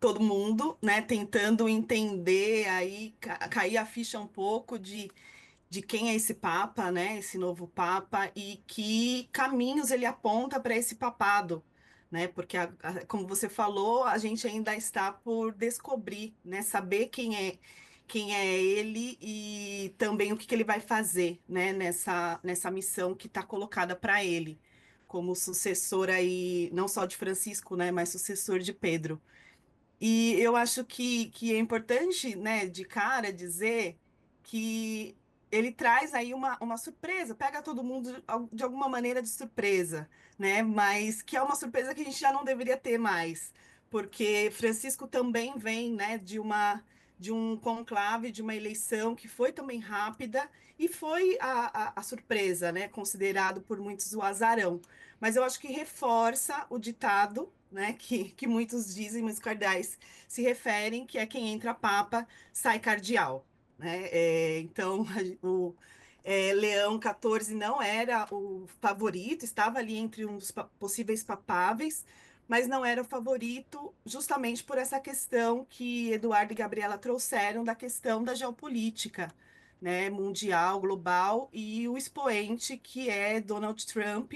todo mundo, né, tentando entender aí, cair a ficha um pouco de quem é esse Papa, né, esse novo Papa, e que caminhos ele aponta para esse papado, né, porque, como você falou, a gente ainda está por descobrir, né, saber quem é ele e também o que ele vai fazer, né, nessa missão que está colocada para ele, como sucessor aí, não só de Francisco, né, mas sucessor de Pedro. E eu acho que é importante, né, de cara dizer que ele traz aí uma surpresa, pega todo mundo de alguma maneira de surpresa, né? Mas que é uma surpresa que a gente já não deveria ter mais, porque Francisco também vem, né, de um conclave, de uma eleição que foi também rápida e foi a surpresa, né, considerado por muitos o azarão. Mas eu acho que reforça o ditado, né, que muitos dizem, muitos cardeais se referem, que é quem entra papa, sai cardeal, né? Então, Leão XIV não era o favorito, estava ali entre uns possíveis papáveis, mas não era o favorito justamente por essa questão que Eduardo e Gabriela trouxeram da questão da geopolítica, né, mundial, global, e o expoente que é Donald Trump,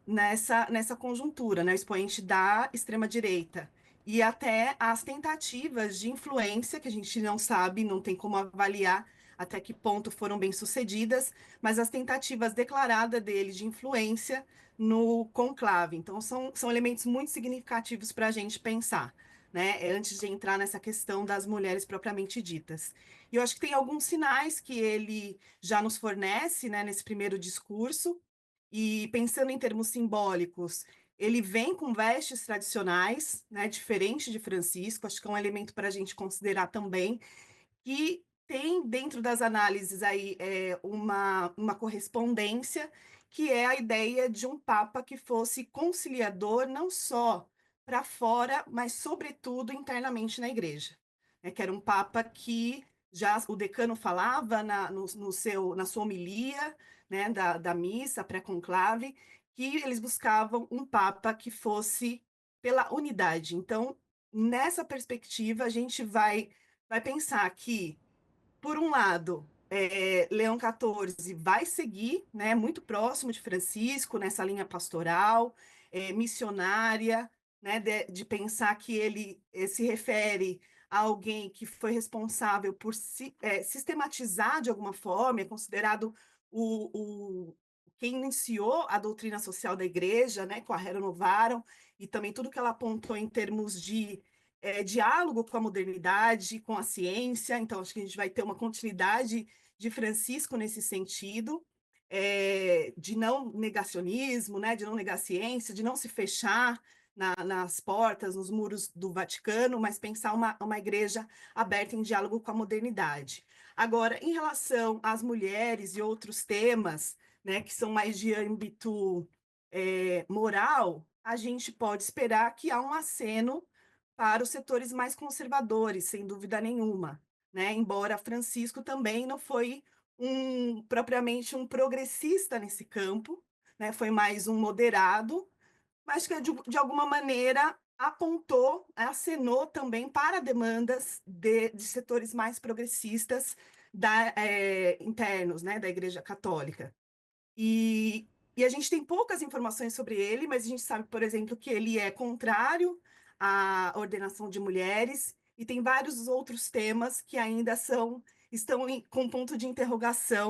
nessa conjuntura, né, expoente da extrema-direita. E até as tentativas de influência, que a gente não sabe, não tem como avaliar até que ponto foram bem-sucedidas, mas as tentativas declaradas dele de influência no conclave. Então, são elementos muito significativos para a gente pensar, né, antes de entrar nessa questão das mulheres propriamente ditas. E eu acho que tem alguns sinais que ele já nos fornece, né, nesse primeiro discurso, e pensando em termos simbólicos, ele vem com vestes tradicionais, né, diferente de Francisco, acho que é um elemento para a gente considerar também, que tem dentro das análises aí uma correspondência, que é a ideia de um Papa que fosse conciliador não só para fora, mas sobretudo internamente na Igreja. Que era um Papa que já o decano falava na sua homilia, né, da missa pré-conclave, que eles buscavam um Papa que fosse pela unidade. Então, nessa perspectiva, a gente vai pensar que, por um lado, Leão XIV vai seguir, né, muito próximo de Francisco nessa linha pastoral, missionária, né, de pensar que ele se refere a alguém que foi responsável por sistematizar de alguma forma, é considerado o, quem iniciou a doutrina social da igreja, né, com a Rerum Novarum, e também tudo que ela apontou em termos de diálogo com a modernidade, com a ciência. Então, acho que a gente vai ter uma continuidade de Francisco nesse sentido, de não negacionismo, né, de não negar a ciência, de não se fechar nas portas, nos muros do Vaticano, mas pensar uma igreja aberta em diálogo com a modernidade. Agora, em relação às mulheres e outros temas, né, que são mais de âmbito moral, a gente pode esperar que há um aceno para os setores mais conservadores, sem dúvida nenhuma, né? Embora Francisco também não foi propriamente um progressista nesse campo, né? Foi mais um moderado, mas que de alguma maneira apontou, acenou também para demandas de setores mais progressistas internos, né, da Igreja Católica. E a gente tem poucas informações sobre ele, mas a gente sabe, por exemplo, que ele é contrário à ordenação de mulheres e tem vários outros temas que ainda estão com ponto de interrogação